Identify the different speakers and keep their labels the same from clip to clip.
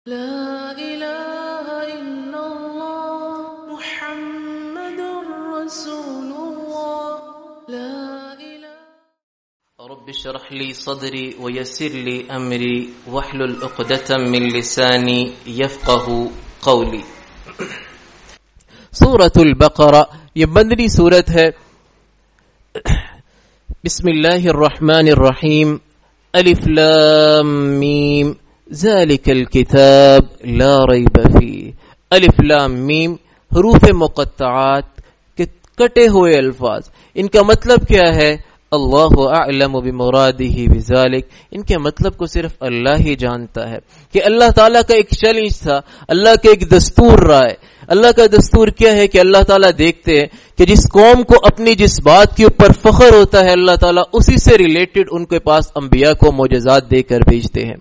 Speaker 1: لا إله إلا الله محمد رسول الله لا إله.
Speaker 2: رب اشرح لي صدري ويسر لي أمري واحلل عقدة من لساني يفقه قولي. سورة البقرہ یہ مدنی سورت ہے. بسم اللہ الرحمن الرحیم. الف لام میم ذالک الکتاب لا ریب فیہ. الف لام میم حروف مقطعات کے کٹے ہوئے الفاظ. ان کا مطلب کیا ہے؟ اللہ اعلم بمرادہ بذالک. ان کے مطلب کو صرف اللہ ہی جانتا ہے. کہ اللہ تعالیٰ کا ایک چیلنج تھا، اللہ کا ایک دستور رہا ہے. اللہ کا دستور کیا ہے کہ اللہ تعالیٰ دیکھتے ہیں کہ جس قوم کو اپنی جس بات کے اوپر فخر ہوتا ہے، اللہ تعالیٰ اسی سے ریلیٹڈ ان کے پاس انبیاء کو معجزات دے کر بھیجتے ہیں.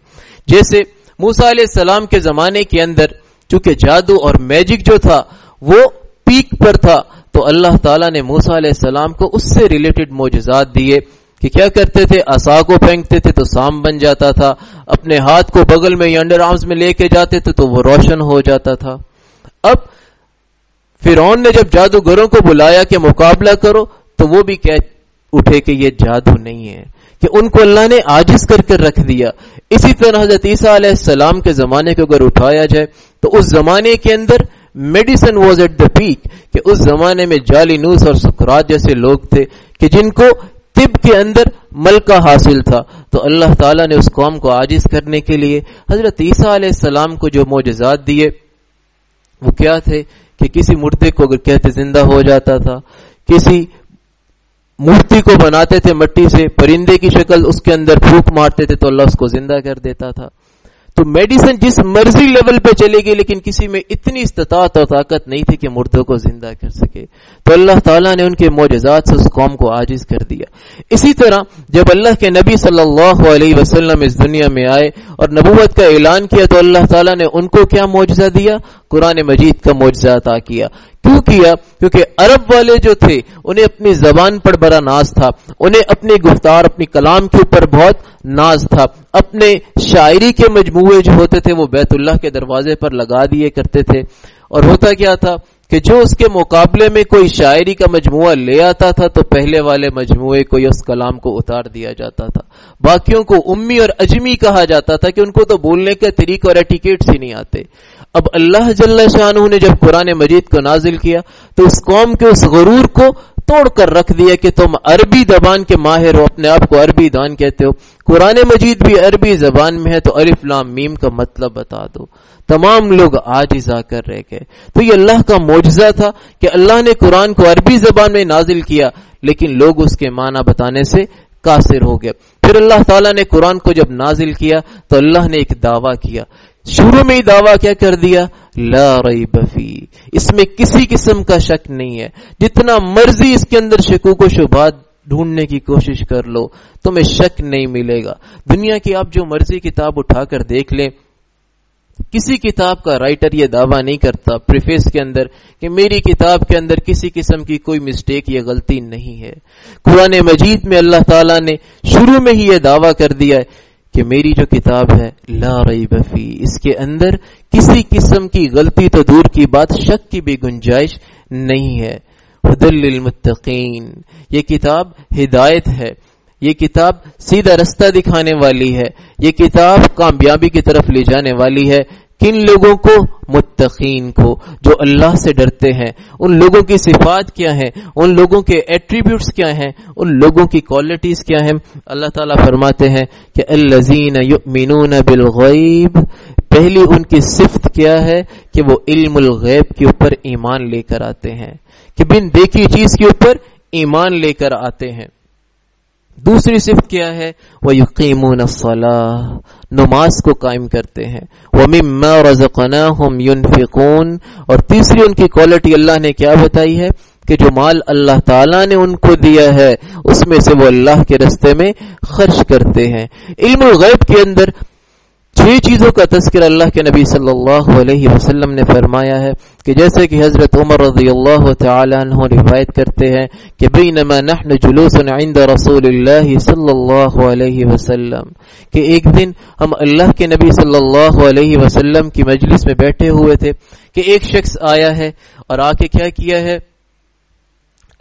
Speaker 2: جیسے موسیٰ علیہ السلام کے زمانے کے اندر چونکہ جادو اور میجک جو تھا وہ پیک پر تھا، تو اللہ تعالیٰ نے موسیٰ علیہ السلام کو اس سے ریلیٹڈ معجزات دیے کہ کیا کرتے تھے، عصا کو پھینکتے تھے تو سام بن جاتا تھا، اپنے ہاتھ کو بغل میں یا انڈر آرمز میں لے کے جاتے تھے تو وہ روشن ہو جاتا تھا. اب فرعون نے جب جادوگروں کو بلایا کہ مقابلہ کرو تو وہ بھی کہہ اٹھے کہ یہ جادو نہیں ہے، کہ ان کو اللہ نے عاجز کر کر رکھ دیا. اسی طرح حضرت عیسیٰ علیہ السلام کے زمانے کو اگر اٹھایا جائے تو اس زمانے کے اندر medicine was at the peak, کہ اس زمانے میں جالینوس اور سقراط جیسے لوگ تھے کہ جن کو طب کے اندر ملکہ حاصل تھا. تو اللہ تعالیٰ نے اس قوم کو عاجز کرنے کے لیے حضرت عیسیٰ علیہ السلام کو جو معجزات دیے وہ کیا تھے کہ کسی مردے کو اگر کہتے زندہ ہو جاتا تھا، کسی مورتی کو بناتے تھے مٹی سے، پرندے کی شکل اس کے اندر پھونک مارتے تھے تو اللہ اس کو زندہ کر دیتا تھا. تو میڈیسن جس مرضی لیول پہ چلے گی، لیکن کسی میں اتنی استطاعت اور طاقت نہیں تھی کہ مردوں کو زندہ کر سکے. تو اللہ تعالیٰ نے ان کے معجزات سے اس قوم کو عاجز کر دیا. اسی طرح جب اللہ کے نبی صلی اللہ علیہ وسلم اس دنیا میں آئے اور نبوت کا اعلان کیا تو اللہ تعالیٰ نے ان کو کیا معجزہ دیا؟ قرآن مجید کا معجزہ عطا کیا. کیوں کیا؟ کیونکہ عرب والے جو تھے انہیں اپنی زبان پر بڑا ناز تھا، انہیں اپنی گفتار اپنی کلام کے اوپر بہت ناز تھا. اپنے شاعری کے مجموعے جو ہوتے تھے وہ بیت اللہ کے دروازے پر لگا دیے کرتے تھے. اور ہوتا کیا تھا کہ جو اس کے مقابلے میں کوئی شاعری کا مجموعہ لے آتا تھا تو پہلے والے مجموعے کو یا اس کلام کو اتار دیا جاتا تھا. باقیوں کو امی اور اجمی کہا جاتا تھا کہ ان کو تو بولنے کا طریقہ اور ایٹیکیٹس ہی نہیں آتے. اب اللہ جل شانہ نے جب قرآن مجید کو نازل کیا تو اس قوم کے اس غرور کو توڑ کر رکھ دیا کہ تم عربی زبان کے ماہر ہو، اپنے آپ کو عربی دان کہتے ہو، قرآن مجید بھی عربی زبان میں ہے تو الف لام میم کا مطلب بتا دو. تمام لوگ عاجز آ کر رہ گئے. تو یہ اللہ کا معجزہ تھا کہ اللہ نے قرآن کو عربی زبان میں نازل کیا، لیکن لوگ اس کے معنی بتانے سے قاصر ہو گئے. پھر اللہ تعالیٰ نے قرآن کو جب نازل کیا تو اللہ نے ایک دعویٰ کیا. شروع میں ہی دعویٰ کیا کر دیا؟ لا ریب فی. اس میں کسی قسم کا شک نہیں ہے. جتنا مرضی اس کے اندر شکوک و شبہات ڈھونڈنے کی کوشش کر لو تمہیں شک نہیں ملے گا. دنیا کی آپ جو مرضی کتاب اٹھا کر دیکھ لیں، کسی کتاب کا رائٹر یہ دعویٰ نہیں کرتا پریفیس کے اندر کہ میری کتاب کے اندر کسی قسم کی کوئی مسٹیک یا غلطی نہیں ہے. قرآن مجید میں اللہ تعالیٰ نے شروع میں ہی یہ دعویٰ کر دیا ہے کہ میری جو کتاب ہے لا ریب فی، اس کے اندر کسی قسم کی غلطی تو دور کی بات شک کی بھی گنجائش نہیں ہے. ہدی للمتقین، یہ کتاب ہدایت ہے، یہ کتاب سیدھا رستہ دکھانے والی ہے، یہ کتاب کامیابی کی طرف لے جانے والی ہے. کن لوگوں کو؟ متقین کو، جو اللہ سے ڈرتے ہیں. ان لوگوں کی صفات کیا ہیں، ان لوگوں کے ایٹریبیوٹس کیا ہیں، ان لوگوں کی کوالٹیز کیا ہیں؟ اللہ تعالیٰ فرماتے ہیں کہ الذین یؤمنون بالغیب. پہلی ان کی صفت کیا ہے کہ وہ علم الغیب کے اوپر ایمان لے کر آتے ہیں، کہ بن دیکھی چیز کے اوپر ایمان لے کر آتے ہیں. دوسری صفت کیا ہے؟ وَيُقِيمُونَ الصَّلَاةَ، نماز کو قائم کرتے ہیں. وَمِمَّا رَزَقْنَاهُمْ يُنْفِقُونَ. اور تیسری ان کی کوالٹی اللہ نے کیا بتائی ہے کہ جو مال اللہ تعالیٰ نے ان کو دیا ہے اس میں سے وہ اللہ کے رستے میں خرچ کرتے ہیں. علم الغیب کے اندر 6 چیزوں کا تذکرہ اللہ کے نبی صلی اللہ علیہ وسلم نے فرمایا ہے کہ جیسے کہ حضرت عمر رضی اللہ تعالی عنہ روایت کرتے ہیں کہ بینما نحن جلوس عند رسول اللہ صلی اللہ علیہ وسلم، کہ ایک دن ہم اللہ کے نبی صلی اللہ علیہ وسلم کی مجلس میں بیٹھے ہوئے تھے کہ ایک شخص آیا ہے اور آ کے کیا کیا ہے،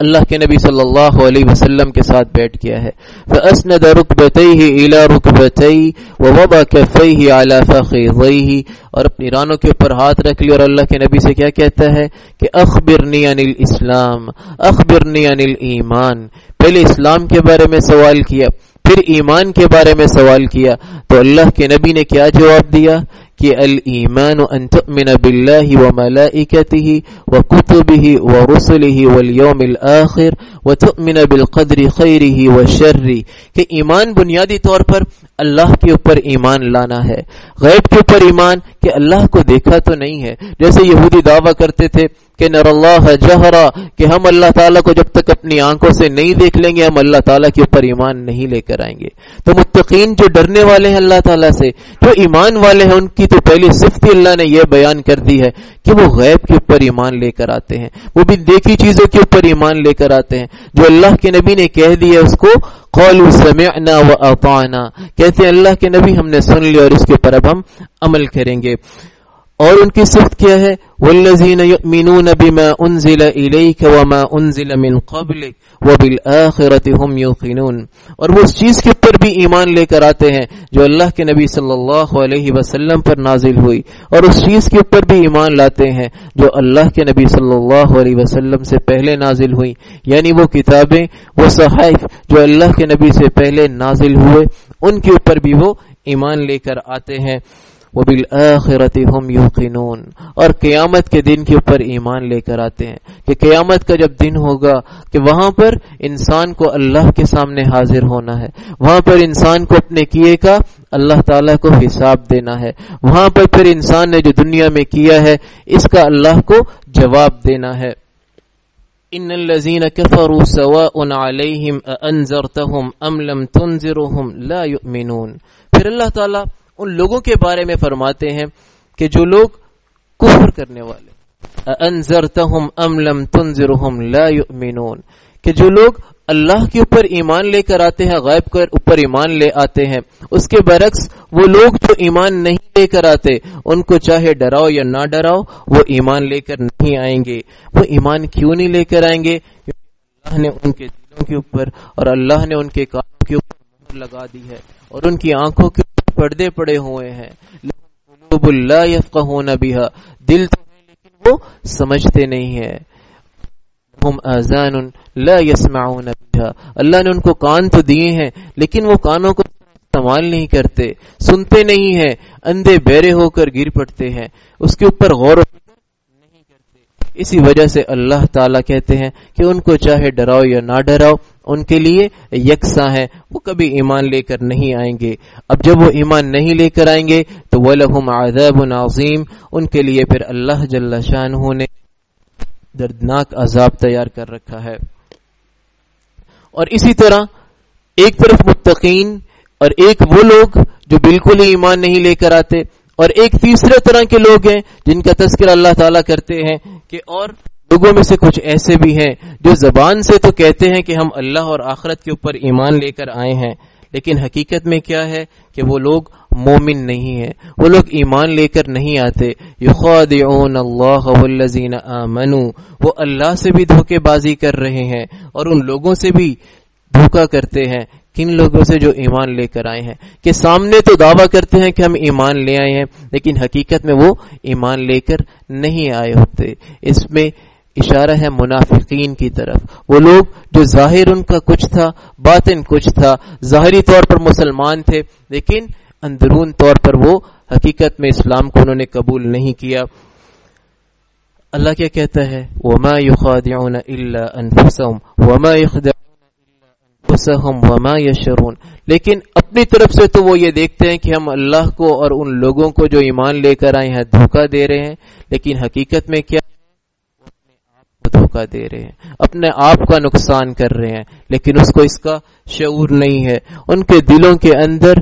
Speaker 2: اللہ کے نبی صلی اللہ علیہ وسلم کے ساتھ بیٹھ گیا ہے. فَأَسْنَدَ رُكْبَتَيْهِ إِلَى رُكْبَتَيْهِ وَوَضَعَ كَفَّيْهِ عَلَى فَخِذَيْهِ، اور اپنی رانوں کے اوپر ہاتھ رکھ لیا اور اللہ کے نبی سے کیا کہتا ہے کہ اخبرنی عن الاسلام اخبرنی عن الایمان، پہلے اسلام کے بارے میں سوال کیا، پھر ایمان کے بارے میں سوال کیا. تو اللہ کے نبی نے کیا جواب دیا کہ الایمان ان تؤمن باللہ وملائکتہ وکتبہ ورسلہ والیوم الآخر وتؤمن بالقدر خیرہ وشرہ، کہ ایمان بنیادی طور پر اللہ کے اوپر ایمان لانا ہے، غیب کے اوپر ایمان کہ اللہ کو دیکھا تو نہیں ہے، جیسے یہودی دعویٰ کرتے تھے کہ نر اللہ جہرا، کہ ہم اللہ تعالیٰ کو جب تک اپنی آنکھوں سے نہیں دیکھ لیں گے ہم اللہ تعالیٰ کے اوپر ایمان نہیں لے کر آئیں گے. تو متقین جو ڈرنے والے ہیں اللہ تعالیٰ سے، جو ایمان والے ہیں، ان کی تو پہلی صفت اللہ نے یہ بیان کر دی ہے کہ وہ غیب کے اوپر ایمان لے کر آتے ہیں، وہ بھی دیکھی چیزوں کے اوپر ایمان لے کر آتے ہیں. جو اللہ کے نبی نے کہہ دیا اس کو قالوا سمعنا واطعنا، کہتے ہیں اللہ کے نبی ہم نے سن لیا اور اس کے اوپر اب ہم عمل کریں گے. اور ان کی صفت کیا ہے، والذین یؤمنون بما انزل الیک وما انزل من قبلک وبالآخرۃ هم یوقنون، اور وہ اس چیز کے اوپر بھی ایمان لے کر آتے ہیں جو اللہ کے نبی صلی اللہ علیہ وسلم پر نازل ہوئی، اور اس چیز کے اوپر بھی ایمان لاتے ہیں جو اللہ کے نبی صلی اللہ علیہ وسلم سے پہلے نازل ہوئی، یعنی وہ کتابیں، وہ صحائف جو اللہ کے نبی سے پہلے نازل ہوئے ان کے اوپر بھی وہ ایمان لے کر آتے ہیں. وَبِالْآخِرَةِ هُمْ يُوقِنُونَ، اور قیامت کے دن کے اوپر ایمان لے کر آتے ہیں کہ قیامت کا جب دن ہوگا کہ وہاں پر انسان کو اللہ کے سامنے حاضر ہونا ہے، وہاں پر انسان کو اپنے کیے کا اللہ تعالیٰ کو حساب دینا ہے، وہاں پر پھر انسان نے جو دنیا میں کیا ہے اس کا اللہ کو جواب دینا ہے. ان الذين كفروا سواء عليهم أأنذرتهم ام لم تنذرهم لا يؤمنون. پھر اللہ تعالیٰ ان لوگوں کے بارے میں فرماتے ہیں کہ جو لوگ کفر کرنے والے، انذرتهم ام لم تنذرهم لا يؤمنون، کہ جو لوگ اللہ کے اوپر ایمان لے کر آتے ہیں، غیب کے اوپر ایمان لے آتے ہیں، اس کے برعکس وہ لوگ جو ایمان نہیں لے کر آتے ان کو چاہے ڈراؤ یا نہ ڈراؤ وہ ایمان لے کر نہیں آئیں گے. وہ ایمان کیوں نہیں لے کر آئیں گے؟ کیونکہ اللہ نے ان کے دلوں کے اوپر اور اللہ نے ان کے کانوں کے اوپر مہر لگا دی ہے اور ان کی آنکھوں کے پردے پڑے ہوئے ہیں. قلوب لا يفقهون بها، دل تو ہے لیکن وہ سمجھتے نہیں ہیں. ہم آذان لا يسمعون بها، اللہ نے ان کو کان تو دیے ہیں لیکن وہ کانوں کو استعمال نہیں کرتے، سنتے نہیں ہیں، اندھے بہرے ہو کر گر پڑتے ہیں، اس کے اوپر غور و فکر نہیں کرتے. اسی وجہ سے اللہ تعالیٰ کہتے ہیں کہ ان کو چاہے ڈراؤ یا نہ ڈراؤ ان کے لیے یکساں ہے، وہ کبھی ایمان لے کر نہیں آئیں گے. اب جب وہ ایمان نہیں لے کر آئیں گے تو وَلَهُمْ عَذَابٌ عَظِيمٌ، ان کے لیے پھر اللہ جل شانہ نے دردناک عذاب تیار کر رکھا ہے. اور اسی طرح ایک طرف متقین اور ایک وہ لوگ جو بالکل ہی ایمان نہیں لے کر آتے، اور ایک تیسرے طرح کے لوگ ہیں جن کا تذکرہ اللہ تعالیٰ کرتے ہیں کہ اور لوگوں میں سے کچھ ایسے بھی ہیں جو زبان سے تو کہتے ہیں کہ ہم اللہ اور آخرت کے اوپر ایمان لے کر آئے ہیں، لیکن حقیقت میں کیا ہے کہ وہ لوگ مومن نہیں ہیں، وہ لوگ ایمان لے کر نہیں آتے. یخادعون اللہ والذین آمنوا، وہ اللہ سے بھی دھوکے بازی کر رہے ہیں اور ان لوگوں سے بھی دھوکا کرتے ہیں. کن لوگوں سے؟ جو ایمان لے کر آئے ہیں، کہ سامنے تو دعویٰ کرتے ہیں کہ ہم ایمان لے آئے ہیں لیکن حقیقت میں وہ ایمان لے کر نہیں آئے ہوتے. اس میں اشارہ ہے منافقین کی طرف، وہ لوگ جو ظاہر ان کا کچھ تھا باطن کچھ تھا، ظاہری طور پر مسلمان تھے لیکن اندرون طور پر وہ حقیقت میں اسلام کو انہوں نے قبول نہیں کیا. اللہ کیا کہتا ہے؟ وَمَا يُخَادِعُونَ إِلَّا أَنفُسَهُمْ وَمَا يَخْدَعُونَ أَنفُسَهُمْ وَمَا يَشْعُرُونَ. لیکن اپنی طرف سے تو وہ یہ دیکھتے ہیں کہ ہم اللہ کو اور ان لوگوں کو جو ایمان لے کر آئے ہیں دھوکہ دے رہے ہیں، لیکن حقیقت میں کیا دھوکہ دے رہے ہیں، اپنے آپ کا نقصان کر رہے ہیں، لیکن اس کو اس کا شعور نہیں ہے. ان کے دلوں کے اندر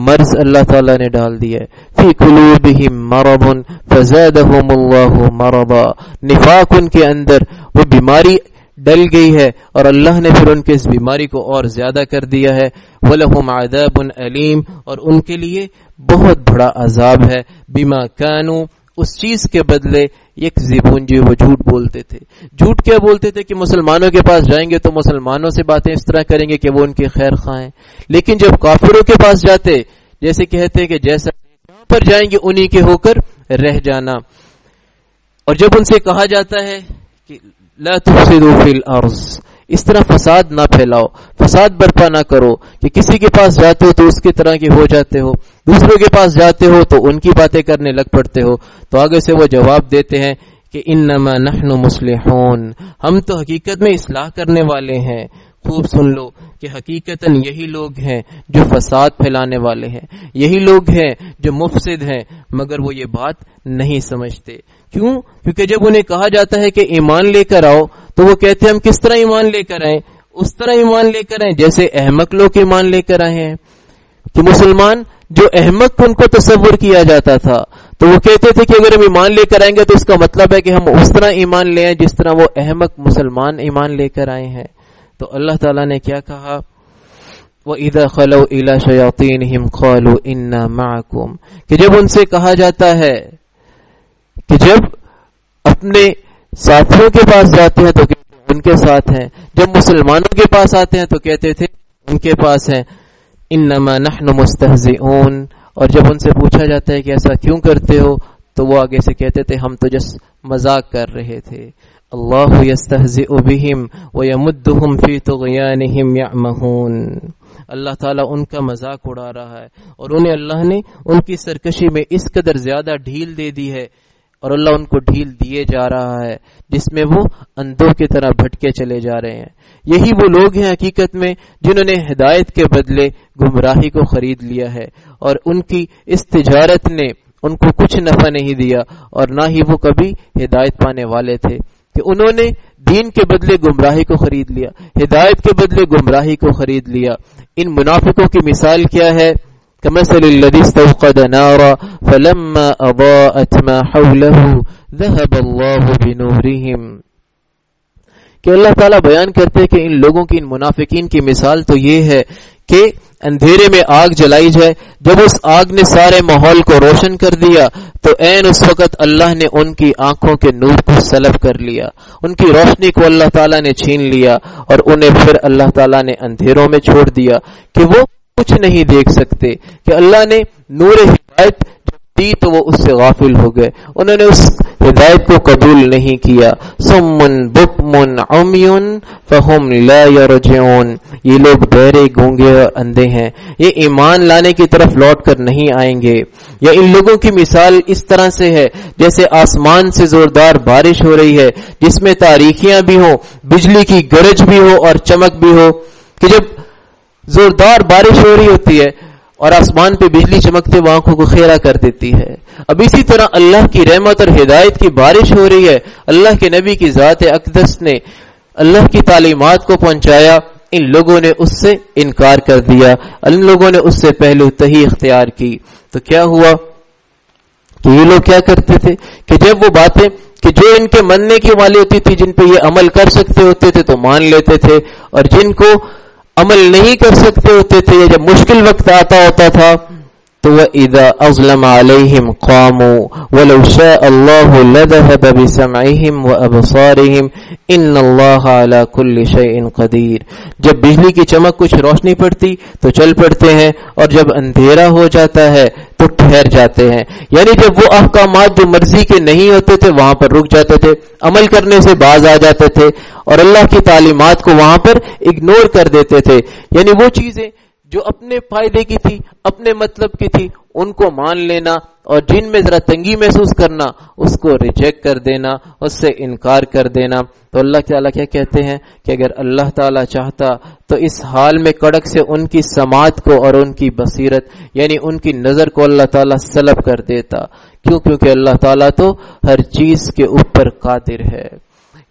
Speaker 2: مرض اللہ تعالیٰ نے ڈال دیا ہے. فی قلوبہم مرض فزادہم اللہ مرضا, نفاق ان کے اندر وہ بیماری ڈل گئی ہے اور اللہ نے پھر ان کے اس بیماری کو اور زیادہ کر دیا ہے. وَلَهُمْ عَذَابٌ أَلِيمٌ, اور ان کے لیے بہت بڑا عذاب ہے. بِمَا كَانُوا, اس چیز کے بدلے یکذبون, جو وہ جھوٹ بولتے تھے. جھوٹ کیا بولتے تھے کہ مسلمانوں کے پاس جائیں گے تو مسلمانوں سے باتیں اس طرح کریں گے کہ وہ ان کے خیر خواہ ہیں, لیکن جب کافروں کے پاس جاتے جیسے کہتے کہ جیسا یہاں پر جائیں گے انہی کے ہو کر رہ جانا. اور جب ان سے کہا جاتا ہے کہ لا تفسدوا فی الارض, اس طرح فساد نہ پھیلاؤ, فساد برپا نہ کرو, کہ کسی کے پاس جاتے ہو تو اس کی طرح کے ہو جاتے ہو, دوسروں کے پاس جاتے ہو تو ان کی باتیں کرنے لگ پڑتے ہو, تو آگے سے وہ جواب دیتے ہیں کہ انما نحن مصلحون, ہم تو حقیقت میں اصلاح کرنے والے ہیں. خوب سن لو کہ حقیقتاً یہی لوگ ہیں جو فساد پھیلانے والے ہیں, یہی لوگ ہیں جو مفسد ہیں, مگر وہ یہ بات نہیں سمجھتے. کیوں؟ کیونکہ جب انہیں کہا جاتا ہے کہ ایمان لے کر آؤ تو وہ کہتے ہیں ہم کس طرح ایمان لے کر آئیں؟ اس طرح ایمان لے کر آئیں جیسے احمق لوگ ایمان لے کر آئے ہیں. کہ مسلمان جو احمق ان کو تصور کیا جاتا تھا تو وہ کہتے تھے کہ اگر ہم ایمان لے کر آئیں گے تو اس کا مطلب ہے کہ ہم اس طرح ایمان لے آئیں جس طرح وہ احمق مسلمان ایمان لے کر آئے ہیں. تو اللہ تعالیٰ نے کیا کہا؟ وَإِذَا خَلَوْا إِلَى شَيَاطِينِهِمْ قَالُوا إِنَّا مَعَكُمْ, کہ جب ان سے کہا جاتا ہے کہ جب اپنے ساتھیوں کے پاس جاتے ہیں تو ان کے ساتھ ہیں, جب مسلمانوں کے پاس آتے ہیں تو کہتے تھے ان کے پاس ہیں. انما نحن مستہزئون, اور جب ان سے پوچھا جاتا ہے کہ ایسا کیوں کرتے ہو تو وہ آگے سے کہتے تھے ہم تو جس مذاق کر رہے تھے. اللہ یستہزئ بہم ویمدہم فی طغیانہم یعمہون, اللہ تعالیٰ ان کا مذاق اڑا رہا ہے اور انہیں اللہ نے ان کی سرکشی میں اس قدر زیادہ ڈھیل دے دی ہے, اور اللہ ان کو ڈھیل دیے جا رہا ہے جس میں وہ اندھوں کی طرح بھٹکے چلے جا رہے ہیں. یہی وہ لوگ ہیں حقیقت میں جنہوں نے ہدایت کے بدلے گمراہی کو خرید لیا ہے, اور ان کی اس تجارت نے ان کو کچھ نفع نہیں دیا, اور نہ ہی وہ کبھی ہدایت پانے والے تھے, کہ انہوں نے دین کے بدلے گمراہی کو خرید لیا, ہدایت کے بدلے گمراہی کو خرید لیا. ان منافقوں کی مثال کیا ہے؟ كمثل الذي استوقد نارا فلما أضاءت ما حوله ذهب الله بنورهم, کہ اللہ تعالیٰ بیان کرتے کہ ان لوگوں کی, ان منافقین کی مثال تو یہ ہے کہ اندھیرے میں آگ جلائی جائے, جب اس آگ نے سارے ماحول کو روشن کر دیا تو عین اس وقت اللہ نے ان کی آنکھوں کے نور کو سلب کر لیا, ان کی روشنی کو اللہ تعالیٰ نے چھین لیا, اور انہیں پھر اللہ تعالیٰ نے اندھیروں میں چھوڑ دیا کہ وہ کچھ نہیں دیکھ سکتے. کہ اللہ نے نور ہدایت دی تو وہ اس سے غافل ہو گئے, انہوں نے اس ہدایت کو قبول نہیں کیا. صم بکم عمی فہم لا یرجعون, یہ لوگ بہرے, گونگے اور اندھے ہیں, یہ ایمان لانے کی طرف لوٹ کر نہیں آئیں گے. یا ان لوگوں کی مثال اس طرح سے ہے جیسے آسمان سے زوردار بارش ہو رہی ہے جس میں تاریکیاں بھی ہوں, بجلی کی گرج بھی ہو اور چمک بھی ہو. کہ جب زوردار بارش ہو رہی ہوتی ہے اور آسمان پہ بجلی چمکتے وہ آنکھوں کو خیرہ کر دیتی ہے. اب اسی طرح اللہ کی رحمت اور ہدایت کی بارش ہو رہی ہے, اللہ کے نبی کی ذات اقدس نے اللہ کی تعلیمات کو پہنچایا, ان لوگوں نے اس سے انکار کر دیا, ان لوگوں نے اس سے پہلو تہی اختیار کی. تو کیا ہوا کہ یہ لوگ کیا کرتے تھے کہ جب وہ باتیں کہ جو ان کے ماننے کی والی ہوتی تھی, جن پہ یہ عمل کر سکتے ہوتے تھے تو مان لیتے تھے, اور جن کو عمل نہیں کر سکتے ہوتے تھے یا جب مشکل وقت آتا ہوتا تھا تو وَإِذَا أَظْلَمَ عَلَيْهِمْ قَامُوا وَلَوْ شَاءَ اللَّهُ لَذَهَبَ بِسَمْعِهِمْ وَأَبْصَارِهِمْ إِنَّ اللَّهَ عَلَى كُلِّ شَيْءٍ قَدِيرٌ. جب بجلی کی چمک کچھ روشنی پڑتی تو چل پڑتے ہیں, اور جب اندھیرا ہو جاتا ہے تو ٹھہر جاتے ہیں. یعنی جب وہ احکامات جو مرضی کے نہیں ہوتے تھے وہاں پر رک جاتے تھے, عمل کرنے سے باز آ جاتے تھے, اور اللہ کی تعلیمات کو وہاں پر اگنور کر دیتے تھے. یعنی وہ چیزیں جو اپنے فائدے کی تھی, اپنے مطلب کی تھی, ان کو مان لینا, اور جن میں ذرا تنگی محسوس کرنا اس کو ریجیکٹ کر دینا, اس سے انکار کر دینا. تو اللہ تعالیٰ کیا کہتے ہیں کہ اگر اللہ تعالیٰ چاہتا تو اس حال میں کڑک سے ان کی سماعت کو اور ان کی بصیرت یعنی ان کی نظر کو اللہ تعالیٰ سلب کر دیتا. کیوں؟ کیونکہ اللہ تعالیٰ تو ہر چیز کے اوپر قادر ہے.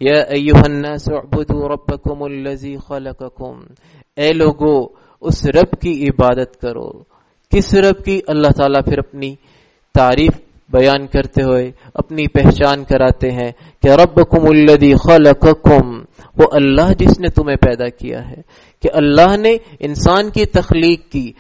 Speaker 2: یا ایھا الناس اعبدوا ربکم الذی خلقکم, اے لوگو اس رب کی عبادت کرو کس رب کی؟ اللہ تعالیٰ پھر اپنی تعریف بیان کرتے ہوئے اپنی پہچان کراتے ہیں کہ ربکم الذی خلقکم، وہ اللہ جس نے تمہیں پیدا کیا ہے، کہ اللہ نے انسان کی تخلیق کی،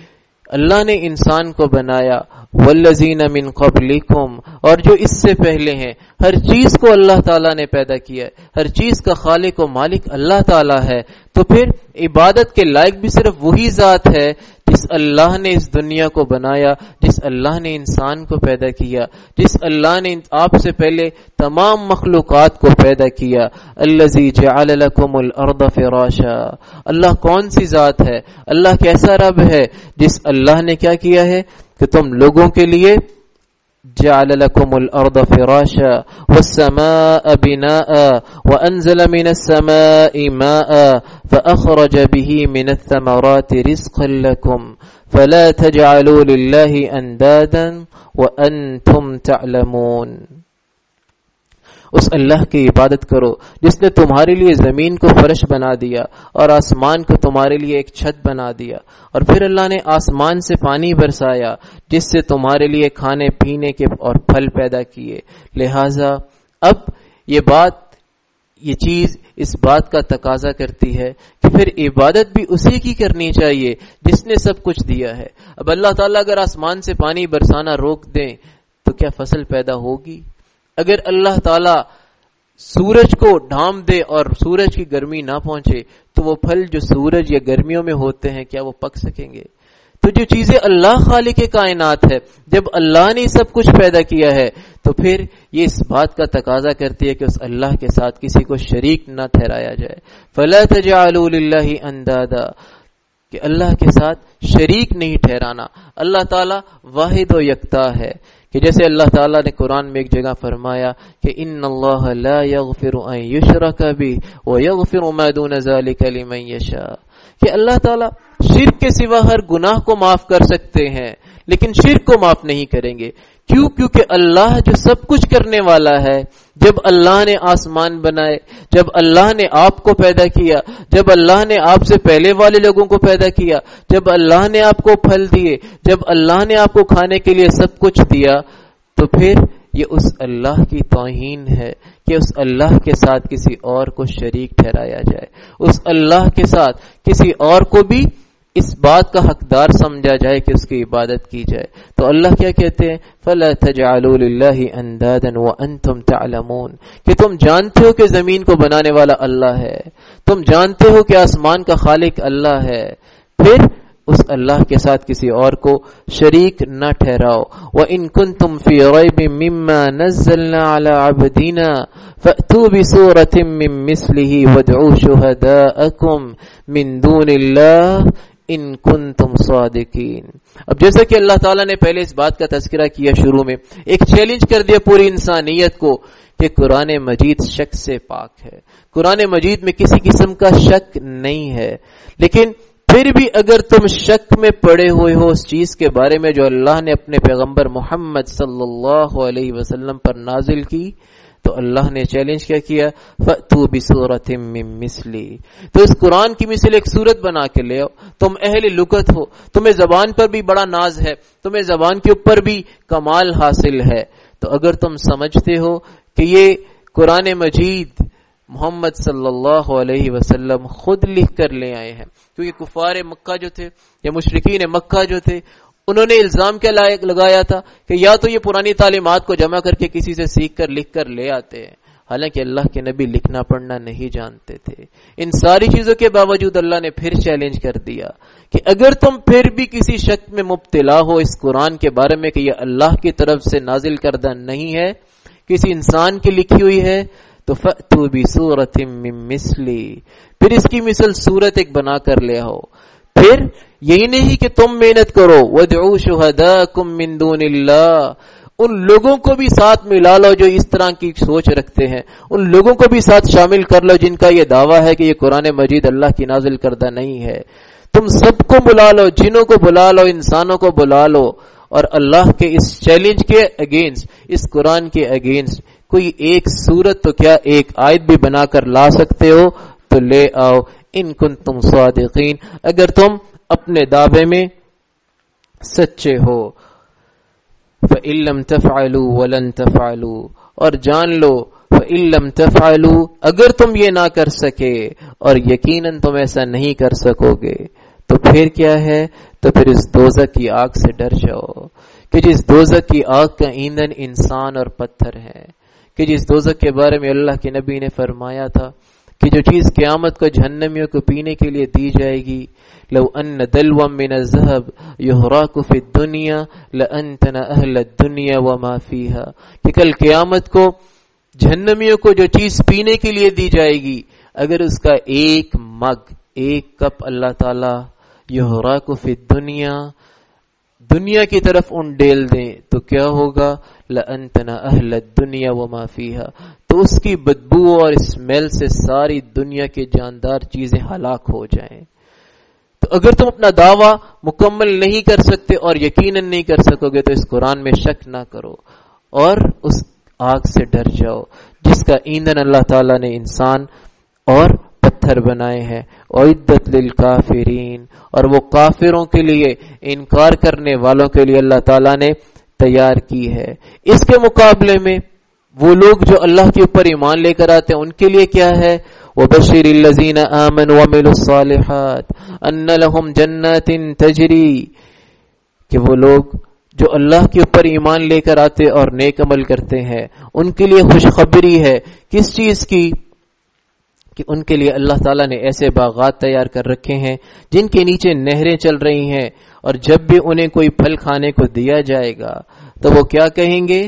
Speaker 2: اللہ نے انسان کو بنایا، والذین من قبلکم، اور جو اس سے پہلے ہیں، ہر چیز کو اللہ تعالیٰ نے پیدا کیا ہے، ہر چیز کا خالق و مالک اللہ تعالیٰ ہے۔ تو پھر عبادت کے لائق بھی صرف وہی ذات ہے جس اللہ نے اس دنیا کو بنایا، جس اللہ نے انسان کو پیدا کیا، جس اللہ نے آپ سے پہلے تمام مخلوقات کو پیدا کیا۔ الذی جعل لکم الارض فراشا، اللہ کون سی ذات ہے، اللہ کیسا رب ہے جس اللہ نے کیا کیا ہے کہ تم لوگوں کے لیے جعل لكم الأرض فراشا والسماء بناء وأنزل من السماء ماء فأخرج به من الثمرات رزقا لكم فلا تجعلوا لله أندادا وأنتم تعلمون۔ اس اللہ کی عبادت کرو جس نے تمہارے لیے زمین کو فرش بنا دیا اور آسمان کو تمہارے لیے ایک چھت بنا دیا، اور پھر اللہ نے آسمان سے پانی برسایا جس سے تمہارے لیے کھانے پینے کے اور پھل پیدا کیے۔ لہٰذا اب یہ چیز اس بات کا تقاضا کرتی ہے کہ پھر عبادت بھی اسی کی کرنی چاہیے جس نے سب کچھ دیا ہے۔ اب اللہ تعالیٰ اگر آسمان سے پانی برسانا روک دیں تو کیا فصل پیدا ہوگی؟ اگر اللہ تعالیٰ سورج کو ڈھانپ دے اور سورج کی گرمی نہ پہنچے تو وہ پھل جو سورج یا گرمیوں میں ہوتے ہیں کیا وہ پک سکیں گے؟ تو جو چیزیں اللہ خالق کائنات ہے، جب اللہ نے سب کچھ پیدا کیا ہے تو پھر یہ اس بات کا تقاضا کرتی ہے کہ اس اللہ کے ساتھ کسی کو شریک نہ ٹھہرایا جائے۔ فَلَا تَجْعَلُوا لِلَّهِ أَنْدَادًا، کہ اللہ کے ساتھ شریک نہیں ٹھہرانا۔ اللہ تعالیٰ واحد و یکتا ہے، کہ جیسے اللہ تعالیٰ نے قرآن میں ایک جگہ فرمایا کہ ان اللہ لا یغفر ان یشرک بہ ویغفر ما دون ذلک لمن یشاء، کہ اللہ تعالیٰ شرک کے سوا ہر گناہ کو معاف کر سکتے ہیں لیکن شرک کو معاف نہیں کریں گے۔ کیوں؟ کیونکہ اللہ جو سب کچھ کرنے والا ہے، جب اللہ نے آسمان بنائے، جب اللہ نے آپ کو پیدا کیا، جب اللہ نے آپ سے پہلے والے لوگوں کو پیدا کیا، جب اللہ نے آپ کو پھل دیے، جب اللہ نے آپ کو کھانے کے لیے سب کچھ دیا، تو پھر یہ اس اللہ کی توہین ہے کہ اس اللہ کے ساتھ کسی اور کو شریک ٹھہرایا جائے، اس اللہ کے ساتھ کسی اور کو بھی اس بات کا حقدار سمجھا جائے کہ اس کی عبادت کی جائے۔ تو اللہ کیا کہتے ہیں؟ فَلَا تَجْعَلُوا لِلَّهِ أَنْدَادًا وَأَنْتُمْ تَعْلَمُونَ، کہ تم جانتے ہو کہ زمین کو بنانے والا اللہ ہے، تم جانتے ہو کہ آسمان کا خالق اللہ ہے، پھر اس اللہ کے ساتھ کسی اور کو شریک نہ ٹھہراؤ۔ وَإِن كُنتُمْ فِي رَيْبٍ مِّمَّا نَزَّلْنَا عَلَىٰ عَبْدِنَا فَأْتُوا بِسُورَةٍ مِّن مِّثْلِهِ وَادْعُوا شُهَدَاءَكُم مِّن دُونِ اللَّهِ ان کنتم صادقین۔ اب جیسا کہ اللہ تعالیٰ نے پہلے اس بات کا تذکرہ کیا شروع میں، ایک چیلنج کر دیا پوری انسانیت کو کہ قرآن مجید شک سے پاک ہے، قرآن مجید میں کسی قسم کا شک نہیں ہے، لیکن پھر بھی اگر تم شک میں پڑے ہوئے ہو اس چیز کے بارے میں جو اللہ نے اپنے پیغمبر محمد صلی اللہ علیہ وسلم پر نازل کی، تو اللہ نے چیلنج کیا کیا؟ فَأْتُوا بِسُورَةٍ مِّن مِّثْلِهِ، تو اس قرآن کی مثل ایک سورت بنا کے لے آؤ۔ تم اہل لغت ہو، تمہیں زبان پر بھی بڑا ناز ہے، تمہیں زبان کے اوپر بھی کمال حاصل ہے، تو اگر تم سمجھتے ہو کہ یہ قرآن مجید محمد صلی اللہ علیہ وسلم خود لکھ کر لے آئے ہیں، کیونکہ کفار مکہ جو تھے یا مشرکین مکہ جو تھے انہوں نے الزام کیا لگایا تھا کہ یا تو یہ پرانی تعلیمات کو جمع کر کے کسی سے سیکھ کر لکھ کر لے آتے ہیں، حالانکہ اللہ کے نبی لکھنا پڑھنا نہیں جانتے تھے۔ ان ساری چیزوں کے باوجود اللہ نے پھر چیلنج کر دیا کہ اگر تم پھر بھی کسی شک میں مبتلا ہو اس قرآن کے بارے میں کہ یہ اللہ کی طرف سے نازل کردہ نہیں ہے، کسی انسان کی لکھی ہوئی ہے، تو فَأْتُوا بِسُورَةٍ مِّن مِّثْلِهِ، پھر اس کی مثل سورت ایک بنا کر لے آؤ۔ پھر یہی نہیں کہ تم محنت کرو، وَادْعُوا شُهَدَاءَكُم مِّن دُونِ اللَّهِ، ان لوگوں کو بھی ساتھ ملا لو جو اس طرح کی سوچ رکھتے ہیں، ان لوگوں کو بھی ساتھ شامل کر لو جن کا یہ دعویٰ ہے کہ یہ قرآن مجید اللہ کی نازل کردہ نہیں ہے۔ تم سب کو بلا لو، جنوں کو بلا لو، انسانوں کو بلا لو، اور اللہ کے اس چیلنج کے اگینسٹ، اس قرآن کے اگینسٹ کوئی ایک سورت تو کیا ایک آیت بھی بنا کر لا سکتے ہو تو لے آؤ، ان کنتم صادقین، اگر تم اپنے دعوے میں سچے ہو. فَإِن لَّمْ تَفْعَلُوا وَلَن تَفْعَلُوا، اور جان لو فَإِن لَّمْ تَفْعَلُوا، اگر تم یہ نہ کر سکے اور یقیناً تم ایسا نہیں کر سکو گے تو پھر کیا ہے؟ تو پھر اس دوزخ کی آگ سے ڈر جاؤ کہ جس دوزخ کی آگ کا ایندھن انسان اور پتھر ہے، کہ جس دوزخ کے بارے میں اللہ کے نبی نے فرمایا تھا کہ جو چیز قیامت کو جہنمیوں کو پینے کے لیے دی جائے گی، لو ان دلوا من الذهب يهراق في الدنيا لانتن اهل الدنيا وما فيها، کہ کل قیامت کو جہنمیوں کو جو چیز پینے کے لیے دی جائے گی، اگر اس کا ایک مگ، ایک کپ اللہ تعالی يهراق في الدنيا، دنیا کی طرف ان ڈیل دیں تو کیا ہوگا؟ لَأَنْتَنَا أَهْلَ الدُّنْيَا وَمَا فِيهَا، تو اس کی بدبو اور اسمیل سے ساری دنیا کے جاندار چیزیں ہلاک ہو جائیں. تو اگر تم اپنا دعویٰ مکمل نہیں کر سکتے اور یقیناً نہیں کر سکو گے تو اس قرآن میں شک نہ کرو اور اس آگ سے ڈر جاؤ جس کا ایندھن اللہ تعالیٰ نے انسان اور پتھر بنائے ہیں. اعدت للکافرین، اور وہ کافروں کے لیے، انکار کرنے والوں کے لیے اللہ تعالیٰ نے تیار کی ہے. اس کے مقابلے میں وہ لوگ جو اللہ کے اوپر ایمان لے کر آتے ہیں ان کے لیے کیا ہے؟ وَبَشِّرِ الَّذِينَ آمَنُوا وَعَمِلُوا الصَّالِحَاتِ أَنَّ لَهُمْ جَنَّاتٍ تَجْرِي، کہ وہ لوگ جو اللہ کے اوپر ایمان لے کر آتے اور نیک عمل کرتے ہیں ان کے لیے خوشخبری ہے. کس چیز کی؟ کہ ان کے لیے اللہ تعالیٰ نے ایسے باغات تیار کر رکھے ہیں جن کے نیچے نہریں چل رہی ہیں، اور جب بھی انہیں کوئی پھل کھانے کو دیا جائے گا تو وہ کیا کہیں گے؟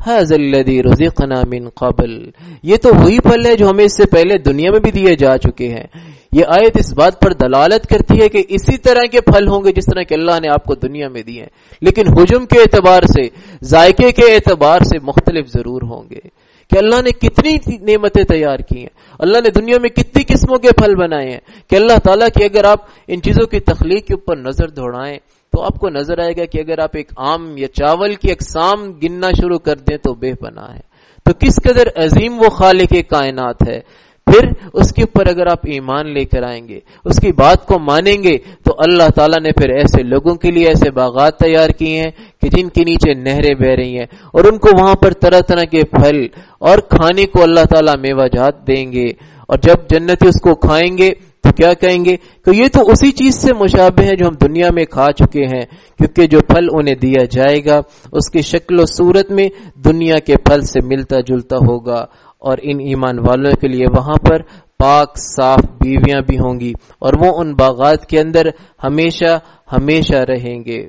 Speaker 2: هَذَا الَّذِي رُزِقْنَا مِن قَبْلُ، یہ تو وہی پھل ہے جو ہمیں اس سے پہلے دنیا میں بھی دیے جا چکے ہیں. یہ آیت اس بات پر دلالت کرتی ہے کہ اسی طرح کے پھل ہوں گے جس طرح کہ اللہ نے آپ کو دنیا میں دیے ہیں، لیکن حجم کے اعتبار سے، ذائقے کے اعتبار سے مختلف ضرور ہوں گے. کہ اللہ نے کتنی نعمتیں تیار کی ہیں، اللہ نے دنیا میں کتنی قسموں کے پھل بنائے ہیں، کہ اللہ تعالیٰ کی اگر آپ ان چیزوں کی تخلیق کے اوپر نظر دوڑائیں تو آپ کو نظر آئے گا کہ اگر آپ ایک آم یا چاول کی اقسام گننا شروع کر دیں تو بے پناہ ہے. تو کس قدر عظیم وہ خالق کائنات ہے. پھر اس کے اوپر اگر آپ ایمان لے کر آئیں گے، اس کی بات کو مانیں گے، تو اللہ تعالیٰ نے پھر ایسے لوگوں کے لیے ایسے باغات تیار کیے ہیں کہ جن کے نیچے نہریں بہ رہی ہیں، اور ان کو وہاں پر طرح طرح کے پھل اور کھانے کو اللہ تعالیٰ میوہ جات دیں گے. اور جب جنتی اس کو کھائیں گے تو کیا کہیں گے کہ یہ تو اسی چیز سے مشابہ ہے جو ہم دنیا میں کھا چکے ہیں، کیونکہ جو پھل انہیں دیا جائے گا اس کی شکل و صورت میں دنیا کے پھل سے ملتا جلتا ہوگا. اور ان ایمان والوں کے لیے وہاں پر پاک صاف بیویاں بھی ہوں گی، اور وہ ان باغات کے اندر ہمیشہ ہمیشہ رہیں گے.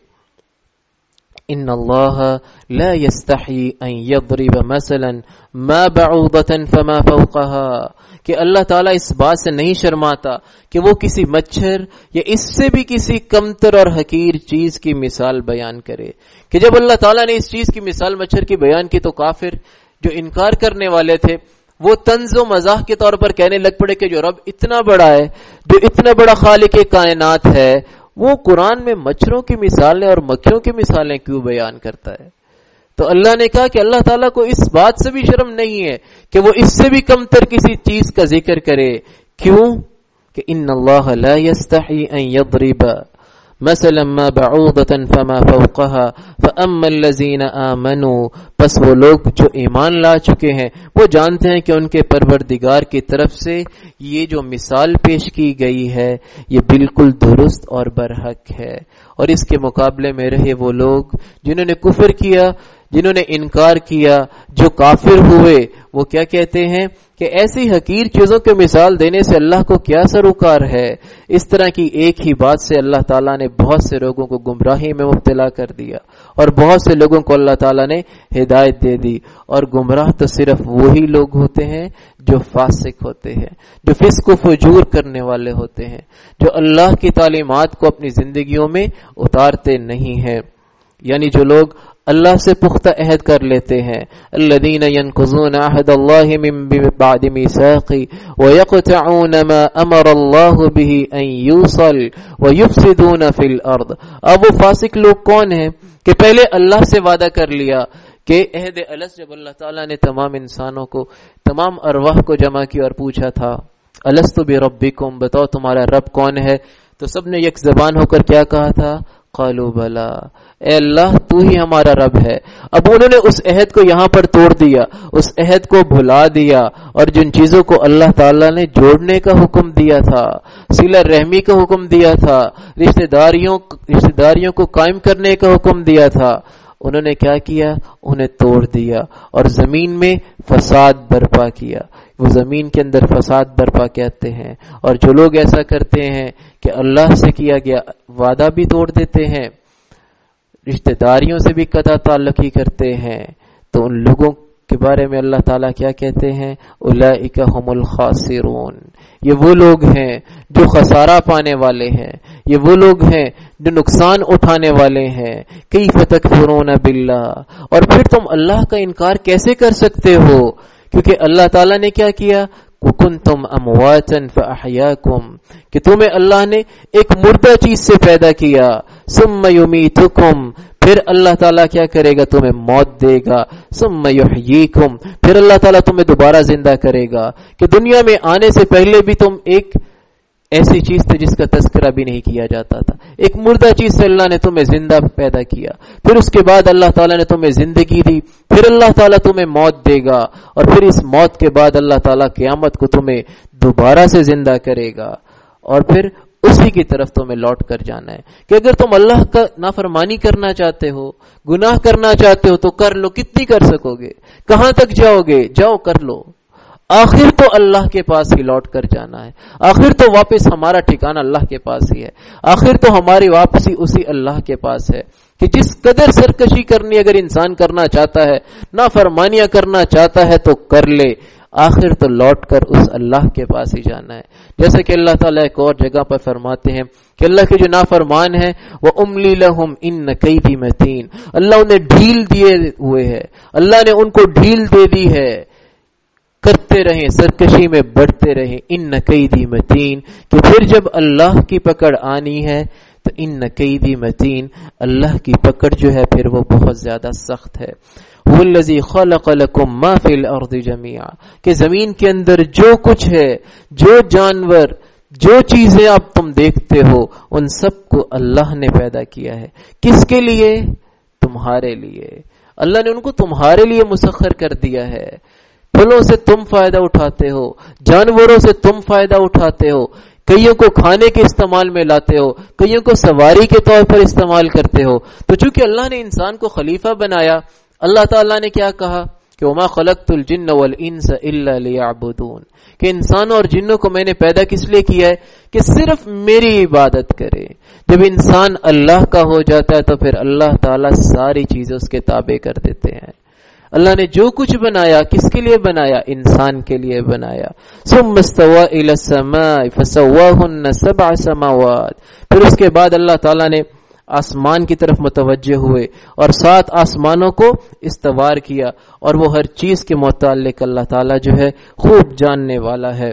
Speaker 2: ان اللہ لا یستحی ان یضرب مثلا ما بعوضة فما فوقها، کہ اللہ تعالیٰ اس بات سے نہیں شرماتا کہ وہ کسی مچھر یا اس سے بھی کسی کمتر اور حقیر چیز کی مثال بیان کرے. کہ جب اللہ تعالیٰ نے اس چیز کی مثال مچھر کی بیان کی تو کافر جو انکار کرنے والے تھے وہ طنز و مزاح کے طور پر کہنے لگ پڑے کہ جو رب اتنا بڑا ہے، جو اتنا بڑا خالق کائنات ہے، وہ قرآن میں مچھروں کی مثالیں اور مکھیوں کی مثالیں کیوں بیان کرتا ہے؟ تو اللہ نے کہا کہ اللہ تعالیٰ کو اس بات سے بھی شرم نہیں ہے کہ وہ اس سے بھی کمتر کسی چیز کا ذکر کرے. کیوں؟ کہ ان اللہ لا یستحی ان یضرب مثلا ما بعوضة فما فوقها فاما الذين آمنوا، پس وہ لوگ جو ایمان لا چکے ہیں وہ جانتے ہیں کہ ان کے پروردگار کی طرف سے یہ جو مثال پیش کی گئی ہے یہ بالکل درست اور برحق ہے. اور اس کے مقابلے میں رہے وہ لوگ جنہوں نے کفر کیا، جنہوں نے انکار کیا، جو کافر ہوئے، وہ کیا کہتے ہیں کہ ایسی حقیر چیزوں کی مثال دینے سے اللہ کو کیا سروکار ہے. اس طرح کی ایک ہی بات سے اللہ تعالیٰ نے بہت سے لوگوں کو گمراہی میں مبتلا کر دیا، اور بہت سے لوگوں کو اللہ تعالیٰ نے ہدایت دے دی. اور گمراہ تو صرف وہی لوگ ہوتے ہیں جو فاسق ہوتے ہیں، جو فسق و فجور کرنے والے ہوتے ہیں، جو اللہ کی تعلیمات کو اپنی زندگیوں میں اتارتے نہیں ہیں. یعنی جو لوگ اللہ سے پختہ عہد کر لیتے ہیں، الذین ینقضون عہد اللہ من بعد میثاقہ ویقطعون ما امر اللہ بہ ان یوصل ویفسدون فی الارض. اب وہ فاسق لوگ کون ہیں کہ پہلے اللہ سے وعدہ کر لیا کہ عہد الست جب اللہ تعالیٰ نے تمام انسانوں کو، تمام ارواح کو جمع کیا اور پوچھا تھا الست بربکم، بتاؤ تمہارا رب کون ہے، تو سب نے یک زبان ہو کر کیا کہا تھا؟ قالوا بلا، اے اللہ تو ہی ہمارا رب ہے۔ اب انہوں نے اس عہد کو یہاں پر توڑ دیا، اس عہد کو بھلا دیا، اور جن چیزوں کو اللہ تعالیٰ نے جوڑنے کا حکم دیا تھا، صلہ رحمی کا حکم دیا تھا، رشتہ داریوں کو قائم کرنے کا حکم دیا تھا، انہوں نے کیا کیا؟ انہیں توڑ دیا اور زمین میں فساد برپا کیا۔ وہ زمین کے اندر فساد برپا کہتے ہیں، اور جو لوگ ایسا کرتے ہیں کہ اللہ سے کیا گیا وعدہ بھی توڑ دیتے ہیں، رشتہ داریوں سے بھی قطع تعلقی کرتے ہیں، تو ان لوگوں کے بارے میں اللہ تعالیٰ کیا کہتے ہیں؟ اولئک هم الخاسرون، یہ وہ لوگ ہیں جو خسارہ پانے والے ہیں، یہ وہ لوگ ہیں جو نقصان اٹھانے والے ہیں۔ کیف تکفرون باللہ، اور پھر تم اللہ کا انکار کیسے کر سکتے ہو؟ کیونکہ اللہ تعالیٰ نے کیا کیا؟ وَكُنْتُمْ أَمْوَاتًا فَأَحْيَاكُمْ، کہ تمہیں اللہ نے ایک مردہ چیز سے پیدا کیا، ثُمَّ يُمِيتُكُمْ، پھر اللہ تعالیٰ کیا کرے گا؟ تمہیں موت دے گا، ثُمَّ يُحْيِيكُمْ، پھر اللہ تعالیٰ تمہیں دوبارہ زندہ کرے گا۔ کہ دنیا میں آنے سے پہلے بھی تم ایک ایسی چیز تھی جس کا تذکرہ بھی نہیں کیا جاتا تھا، ایک مردہ چیز سے اللہ نے تمہیں زندہ پیدا کیا، پھر اس کے بعد اللہ تعالیٰ نے تمہیں زندگی دی، پھر اللہ تعالیٰ تمہیں موت دے گا، اور پھر اس موت کے بعد اللہ تعالیٰ قیامت کو تمہیں دوبارہ سے زندہ کرے گا، اور پھر اسی کی طرف تمہیں لوٹ کر جانا ہے۔ کہ اگر تم اللہ کا نافرمانی کرنا چاہتے ہو، گناہ کرنا چاہتے ہو تو کر لو، کتنی کر سکو گے؟ کہاں تک جاؤ گے؟ جاؤ کر لو، آخر تو اللہ کے پاس ہی لوٹ کر جانا ہے، آخر تو واپس ہمارا ٹھکانہ اللہ کے پاس ہی ہے، آخر تو ہماری واپسی اسی اللہ کے پاس ہے۔ کہ جس قدر سرکشی کرنی اگر انسان کرنا چاہتا ہے، نافرمانیاں کرنا چاہتا ہے تو کر لے، آخر تو لوٹ کر اس اللہ کے پاس ہی جانا ہے۔ جیسے کہ اللہ تعالیٰ ایک اور جگہ پر فرماتے ہیں کہ اللہ کے جو نافرمان ہیں وہ املی لہم ان کیدی متین، اللہ انہیں ڈھیل دیے ہوئے ہے، اللہ نے ان کو ڈھیل دے دی ہے، کرتے رہیں، سرکشی میں بڑھتے رہیں، ان کیدی متین، کہ پھر جب اللہ کی پکڑ آنی ہے تو ان کیدی متین، اللہ کی پکڑ جو ہے پھر وہ بہت زیادہ سخت ہے۔ والذی خلق لکم ما فی الارض جميعا، کہ زمین کے اندر جو کچھ ہے، جو جانور، جو چیزیں آپ تم دیکھتے ہو، ان سب کو اللہ نے پیدا کیا ہے۔ کس کے لیے؟ تمہارے لیے۔ اللہ نے ان کو تمہارے لیے مسخر کر دیا ہے۔ پھلوں سے تم فائدہ اٹھاتے ہو، جانوروں سے تم فائدہ اٹھاتے ہو، کئیوں کو کھانے کے استعمال میں لاتے ہو، کئیوں کو سواری کے طور پر استعمال کرتے ہو۔ تو چونکہ اللہ نے انسان کو خلیفہ بنایا، اللہ تعالیٰ نے کیا کہا کہ وما خلقت الجن والانس الا لیعبدون، کہ انسانوں اور جنوں کو میں نے پیدا کس لیے کیا ہے؟ کہ صرف میری عبادت کرے۔ جب انسان اللہ کا ہو جاتا ہے تو پھر اللہ تعالیٰ ساری چیزیں اس کے تابع کر دیتے ہیں۔ اللہ نے جو کچھ بنایا کس کے لیے بنایا؟ انسان کے لیے بنایا۔ ثم استوى الى السماء فسواهن 7 سماوات، پھر اس کے بعد اللہ تعالیٰ نے آسمان کی طرف متوجہ ہوئے اور 7 آسمانوں کو استوار کیا، اور وہ ہر چیز کے متعلق اللہ تعالیٰ جو ہے خوب جاننے والا ہے۔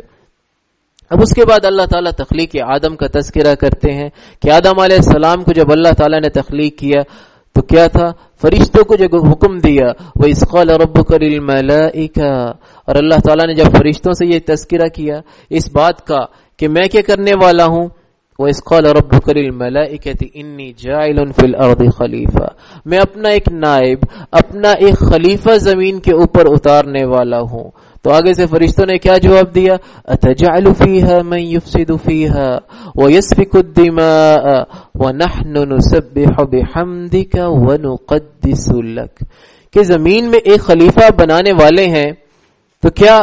Speaker 2: اب اس کے بعد اللہ تعالیٰ تخلیق آدم کا تذکرہ کرتے ہیں کہ آدم علیہ السلام کو جب اللہ تعالیٰ نے تخلیق کیا تو کیا تھا؟ فرشتوں کو جب حکم دیا، وَإِذْ قَالَ رَبُّكَ لِلْمَلَائِكَةِ، اور اللہ تعالیٰ نے جب فرشتوں سے یہ تذکرہ کیا اس بات کا کہ میں کیا کرنے والا ہوں، وَإِذْ قَالَ رَبُّكَ لِلْمَلَائِكَةِ إِنِّي جَاعِلٌ فِي الْأَرْضِ خَلِيفَةً، میں اپنا ایک نائب، اپنا ایک خلیفہ زمین کے اوپر اتارنے والا ہوں۔ تو آگے سے فرشتوں نے کیا جواب دیا؟ أَتَجْعَلُ فِيهَا مَن يُفْسِدُ فِيهَا وَيَسْفِكُ الدِّمَاءَ وَنَحْنُ نُسَبِّحُ بِحَمْدِكَ وَنُقَدِّسُ لَكَ، کہ زمین میں ایک خلیفہ بنانے والے ہیں، تو کیا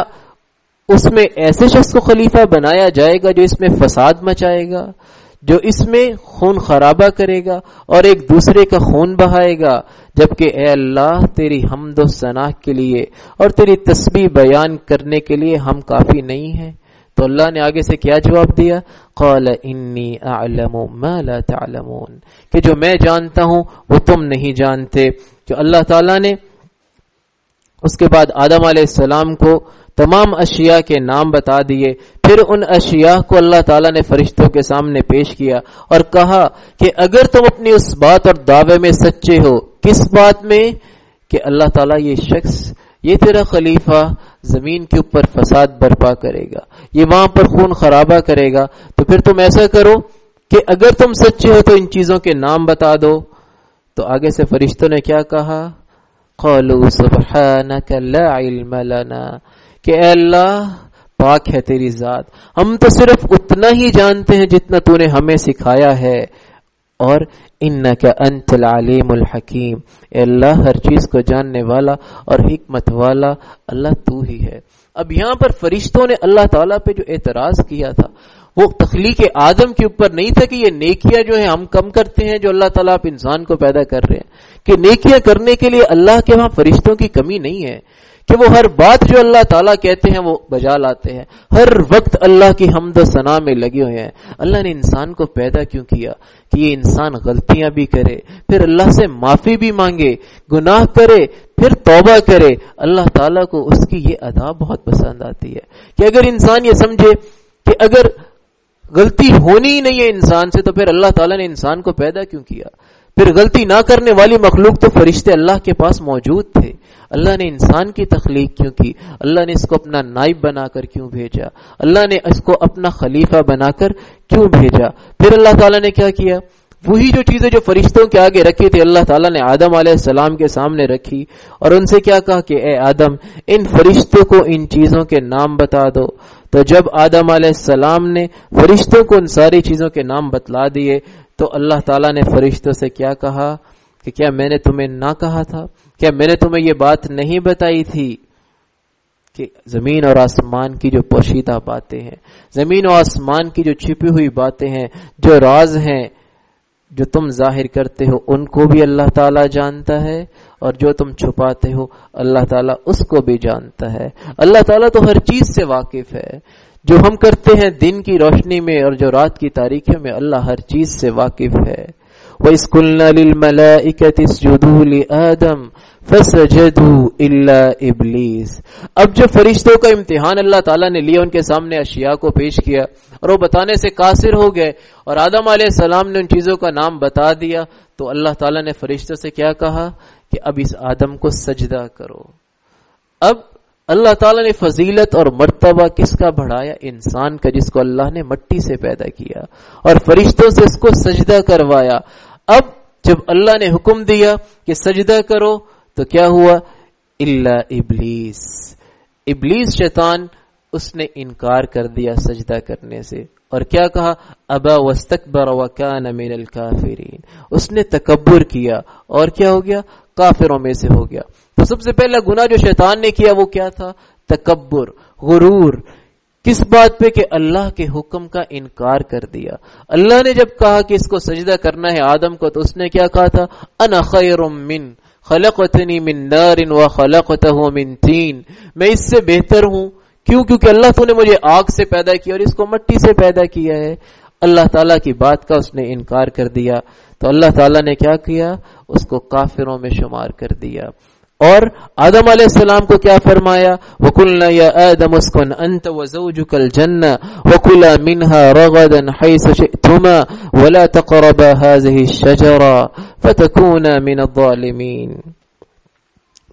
Speaker 2: اس میں ایسے شخص کو خلیفہ بنایا جائے گا جو اس میں فساد مچائے گا، جو اس میں خون خرابہ کرے گا اور ایک دوسرے کا خون بہائے گا، جبکہ اے اللہ تیری حمد و ثنا کے لیے اور تیری تسبیح بیان کرنے کے لیے ہم کافی نہیں ہیں۔ تو اللہ نے آگے سے کیا جواب دیا؟ قال انی اعلم ما لا تعلمون، کہ جو میں جانتا ہوں وہ تم نہیں جانتے۔ کہ اللہ تعالیٰ نے اس کے بعد آدم علیہ السلام کو تمام اشیاء کے نام بتا دیے، پھر ان اشیاء کو اللہ تعالیٰ نے فرشتوں کے سامنے پیش کیا اور کہا کہ اگر تم اپنی اس بات اور دعوے میں سچے ہو، کس بات میں؟ کہ اللہ تعالیٰ یہ شخص، یہ تیرا خلیفہ زمین کے اوپر فساد برپا کرے گا، یہ وہاں پر خون خرابہ کرے گا، تو پھر تم ایسا کرو کہ اگر تم سچے ہو تو ان چیزوں کے نام بتا دو. تو آگے سے فرشتوں نے کیا کہا؟ قالوا سبحانک لا علم لنا، کہ اے اللہ پاک ہے تیری ذات، ہم تو صرف اتنا ہی جانتے ہیں جتنا تو نے ہمیں سکھایا ہے، اور انک انت العلیم الحکیم، اے اللہ ہر چیز کو جاننے والا اور حکمت والا اللہ تو ہی ہے. اب یہاں پر فرشتوں نے اللہ تعالیٰ پہ جو اعتراض کیا تھا وہ تخلیق آدم کے اوپر نہیں تھا کہ یہ نیکیاں جو ہیں ہم کم کرتے ہیں جو اللہ تعالیٰ آپ انسان کو پیدا کر رہے ہیں، کہ نیکیاں کرنے کے لیے اللہ کے وہاں فرشتوں کی کمی نہیں ہے، کہ وہ ہر بات جو اللہ تعالیٰ کہتے ہیں وہ بجا لاتے ہیں، ہر وقت اللہ کی حمد و ثنا میں لگے ہوئے ہیں. اللہ نے انسان کو پیدا کیوں کیا؟ کہ یہ انسان غلطیاں بھی کرے، پھر اللہ سے معافی بھی مانگے، گناہ کرے، پھر توبہ کرے. اللہ تعالیٰ کو اس کی یہ ادا بہت پسند آتی ہے کہ اگر انسان یہ سمجھے کہ اگر غلطی ہونی ہی نہیں ہے انسان سے تو پھر اللہ تعالیٰ نے انسان کو پیدا کیوں کیا؟ پھر غلطی نہ کرنے والی مخلوق تو فرشتے اللہ کے پاس موجود تھے. اللہ نے انسان کی تخلیق کیوں کی؟ اللہ نے اس کو اپنا نائب بنا کر کیوں بھیجا؟ اللہ نے اس کو اپنا خلیفہ بنا کر کیوں بھیجا؟ پھر اللہ تعالیٰ نے کیا کیا؟ وہی جو چیزیں جو فرشتوں کے آگے رکھی تھی اللہ تعالیٰ نے آدم علیہ السلام کے سامنے رکھی اور ان سے کیا کہا کہ اے آدم ان فرشتوں کو ان چیزوں کے نام بتا دو. تو جب آدم علیہ السلام نے فرشتوں کو ان ساری چیزوں کے نام بتلا دیے تو اللہ تعالیٰ نے فرشتوں سے کیا کہا کہ کیا میں نے تمہیں نہ کہا تھا؟ کیا میں نے تمہیں یہ بات نہیں بتائی تھی کہ زمین اور آسمان کی جو پوشیدہ باتیں ہیں، زمین و آسمان کی جو چھپی ہوئی باتیں ہیں، جو راز ہیں جو تم ظاہر کرتے ہو ان کو بھی اللہ تعالیٰ جانتا ہے اور جو تم چھپاتے ہو اللہ تعالیٰ اس کو بھی جانتا ہے. اللہ تعالیٰ تو ہر چیز سے واقف ہے. جو ہم کرتے ہیں دن کی روشنی میں اور جو رات کی تاریکیوں میں اللہ ہر چیز سے واقف ہے. وَإِذْ قُلْنَا لِلْمَلَائِكَةِ اسْجُدُوا لِآدَمَ فَسَجَدُوا إِلَّا إِبْلِيسَ. اب جو فرشتوں کا امتحان اللہ تعالیٰ نے لیا، ان کے سامنے اشیاء کو پیش کیا اور وہ بتانے سے قاصر ہو گئے اور آدم علیہ السلام نے ان چیزوں کا نام بتا دیا تو اللہ تعالیٰ نے فرشتوں سے کیا کہا کہ اب اس آدم کو سجدہ کرو. اب اللہ تعالیٰ نے فضیلت اور مرتبہ کس کا بڑھایا؟ انسان کا، جس کو اللہ نے مٹی سے پیدا کیا اور فرشتوں سے اس کو سجدہ کروایا. اب جب اللہ نے حکم دیا کہ سجدہ کرو تو کیا ہوا؟ الا ابلیس، ابلیس شیطان اس نے انکار کر دیا سجدہ کرنے سے اور کیا کہا؟ ابا واستکبر وکان من الکافرین، اس نے تکبر کیا اور کیا ہو گیا؟ کافروں میں سے ہو گیا. تو سب سے پہلا گناہ جو شیطان نے کیا وہ کیا تھا؟ تکبر، غرور. کس بات پہ؟ کہ اللہ کے حکم کا انکار کر دیا. اللہ نے جب کہا کہ اس کو سجدہ کرنا ہے آدم کو تو اس نے کیا کہا تھا؟ انا خیر من خلقتنی من نار وخلقته من طین، میں اس سے بہتر ہوں. کیوں؟ کیونکہ اللہ تو نے مجھے آگ سے پیدا کیا اور اس کو مٹی سے پیدا کیا ہے. اللہ تعالیٰ کی بات کا اس نے انکار کر دیا تو اللہ تعالیٰ نے کیا کیا؟ اس کو کافروں میں شمار کر دیا. اور آدم علیہ السلام کو کیا فرمایا؟ وَقُلْنَا يَا آدَمُ اسْكُنْ أَنْتَ وَزَوْجُكَ الْجَنَّةَ وَكُلَا مِنْهَا رَغَدًا حَيْثُ شِئْتُمَا وَلَا تَقْرَبَا هَٰذِهِ الشَّجَرَةَ فَتَكُونَا مِنَ الظَّالِمِينَ.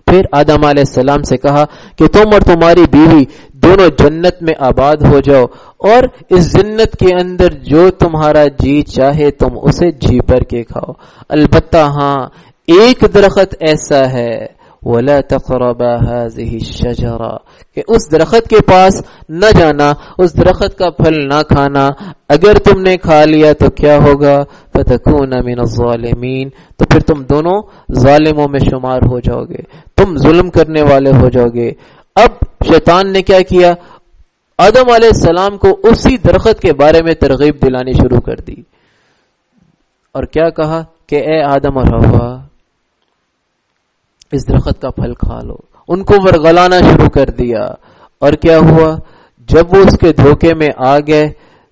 Speaker 2: پھر آدم علیہ السلام سے کہا کہ تم اور تمہاری بیوی دونوں جنت میں آباد ہو جاؤ اور اس جنت کے اندر جو تمہارا جی چاہے تم اسے جی بھر کے کھاؤ، البتہ ہاں ایک درخت ایسا ہے وَلَا تَقْرَبَا هَٰذِهِ الشَّجَرَةَ کہ اس درخت کے پاس نہ جانا، اس درخت کا پھل نہ کھانا. اگر تم نے کھا لیا تو کیا ہوگا؟ فَتَكُونَ مِنَ الظَّالِمِينَ، تو پھر تم دونوں ظالموں میں شمار ہو جاؤ گے، تم ظلم کرنے والے ہو جاؤ گے. اب شیطان نے کیا کیا؟ آدم علیہ السلام کو اسی درخت کے بارے میں ترغیب دلانی شروع کر دی اور کیا کہا کہ اے آدم اور حوا اس درخت کا پھل کھا لو. ان کو ورغلانا شروع کر دیا اور کیا ہوا؟ جب وہ اس کے دھوکے میں آ گئے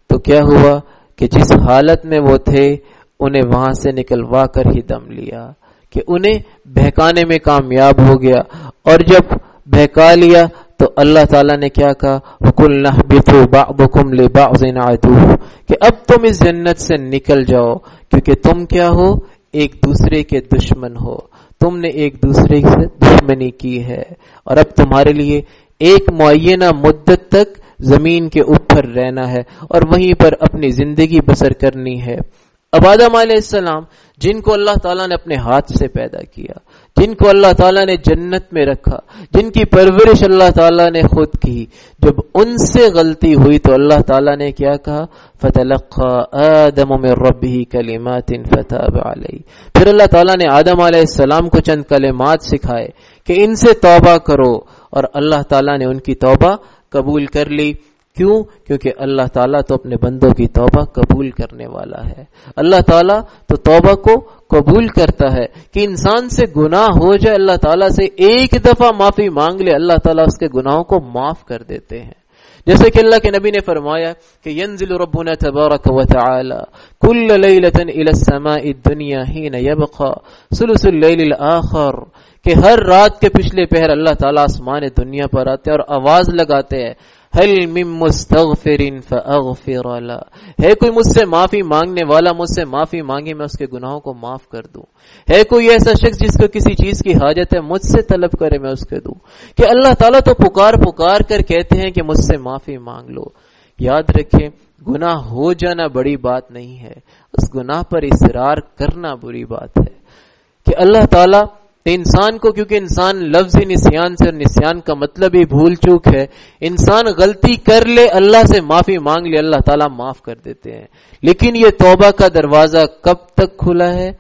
Speaker 2: تو کیا ہوا کہ جس حالت میں وہ تھے انہیں وہاں سے نکلوا کر ہی دم لیا، کہ انہیں بہکانے میں کامیاب ہو گیا. اور جب بہکا لیا تو اللہ تعالیٰ نے کیا کہا؟ وَقُلْنَا اهْبِطُوا بَعْضُكُمْ لِبَعْضٍ عَدُوٌّ، کہ اب تم اس جنت سے نکل جاؤ کیونکہ تم کیا ہو؟ ایک دوسرے کے دشمن ہو، تم نے ایک دوسرے سے دشمنی کی ہے اور اب تمہارے لیے ایک معینہ مدت تک زمین کے اوپر رہنا ہے اور وہیں پر اپنی زندگی بسر کرنی ہے۔ اب آدم علیہ السلام جن کو اللہ تعالیٰ نے اپنے ہاتھ سے پیدا کیا، جن کو اللہ تعالیٰ نے جنت میں رکھا، جن کی پرورش اللہ تعالیٰ نے خود کی، جب ان سے غلطی ہوئی تو اللہ تعالیٰ نے کیا کہا؟ فَتَلَقَّى آدَمُ مِن رَبِّهِ كَلِمَاتٍ فَتَابَ عَلَيْهِ۔ پھر اللہ تعالیٰ نے آدم علیہ السلام کو چند کلمات سکھائے کہ ان سے توبہ کرو، اور اللہ تعالیٰ نے ان کی توبہ قبول کر لی۔ کیوں؟ کیونکہ اللہ تعالیٰ تو اپنے بندوں کی توبہ قبول کرنے والا ہے۔ اللہ تعالیٰ تو توبہ کو قبول کرتا ہے کہ انسان سے گناہ ہو جائے، اللہ تعالیٰ سے ایک دفعہ معافی مانگ لے، اللہ تعالیٰ اس کے گناہوں کو معاف کر دیتے ہیں۔ جیسے کہ اللہ کے نبی نے فرمایا کہ ينزل ربنا تبارک وتعالی كل ليلة الى السماء الدنيا حين يبقى ثلث الليل الاخر، کہ ہر رات کے پچھلے پہر اللہ تعالیٰ آسمان دنیا پر آتے ہیں اور آواز لگاتے ہیں، هل من مستغفر فاغفر له، ہے کوئی مجھ سے معافی مانگنے والا، مجھ سے معافی مانگے میں اس کے گناہوں کو معاف کر دوں، ہے کوئی ایسا شخص جس کو کسی چیز کی حاجت ہے مجھ سے طلب کرے میں اس کے دوں۔ کہ اللہ تعالیٰ تو پکار کر کہتے ہیں کہ مجھ سے معافی مانگ لو۔ یاد رکھیں، گناہ ہو جانا بڑی بات نہیں ہے، اس گناہ پر اصرار کرنا بری بات ہے۔ کہ اللہ تعالیٰ انسان کو، کیونکہ انسان لفظ نسیان سے، نسیان کا مطلب ہی بھول چوک ہے، انسان غلطی کر لے اللہ سے معافی مانگ لے اللہ تعالیٰ معاف کر دیتے ہیں۔ لیکن یہ توبہ کا دروازہ کب تک کھلا ہے؟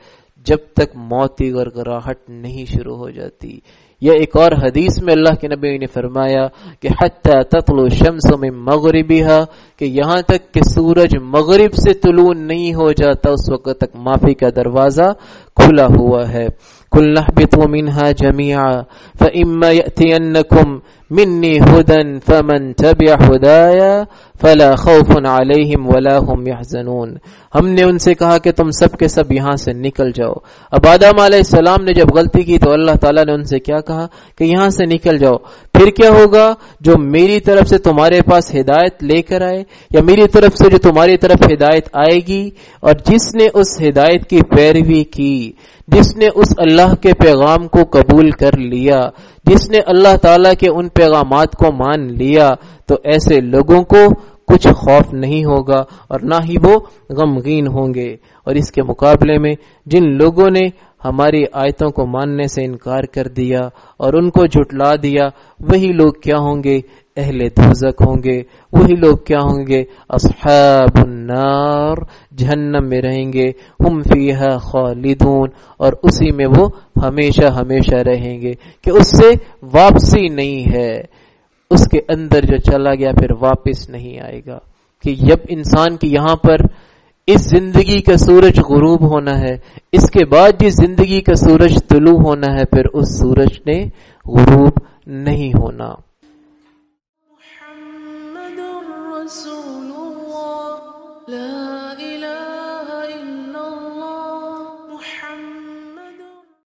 Speaker 2: جب تک موتی گرگراہٹ نہیں شروع ہو جاتی۔ یا ایک اور حدیث میں اللہ کے نبی نے فرمایا کہ حتی تطلع الشمس من مغربها، کہ یہاں تک کہ سورج مغرب سے طلوع نہیں ہو جاتا اس وقت تک معافی کا دروازہ کھلا ہوا ہے۔ قُلْ اهْبِطُوا مِنْهَا جَمِيعًا فَإِمَّا يَأْتِيَنَّكُمْ مِنِّي هُدًى فَمَنْ تَبِعَ هُدَايَ فَلَا خَوْفٌ عَلَيْهِمْ وَلَا هُمْ يَحْزَنُونَ۔ ہم نے ان سے کہا کہ تم سب کے سب یہاں سے نکل جاؤ۔ اب آدم علیہ السلام نے جب غلطی کی تو اللہ تعالیٰ نے ان سے کیا کہا کہ یہاں سے نکل جاؤ۔ پھر کیا ہوگا؟ جو میری طرف سے تمہارے پاس ہدایت لے کر آئے، یا میری طرف سے جو تمہاری طرف ہدایت آئے گی، اور جس نے اس ہدایت کی پیروی کی، جس نے اس اللہ کے پیغام کو قبول کر لیا، جس نے اللہ تعالیٰ کے ان پیغامات کو مان لیا، تو ایسے لوگوں کو کچھ خوف نہیں ہوگا اور نہ ہی وہ غمگین ہوں گے۔ اور اس کے مقابلے میں جن لوگوں نے ہماری آیتوں کو ماننے سے انکار کر دیا اور ان کو جھٹلا دیا، وہی لوگ کیا ہوں گے؟ اہل دوزخ ہوں گے۔ وہی لوگ کیا ہوں گے؟ اصحاب النار، جہنم میں رہیں گے، ہم فیہا خالدون، اور اسی میں وہ ہمیشہ ہمیشہ رہیں گے، کہ اس سے واپسی نہیں ہے۔ اس کے اندر جو چلا گیا پھر واپس نہیں آئے گا۔ کہ جب انسان کی یہاں پر اس زندگی کا سورج غروب ہونا ہے، اس کے بعد جس زندگی کا سورج طلوع ہونا ہے، پھر اس سورج نے غروب نہیں ہونا۔
Speaker 1: محمد رسول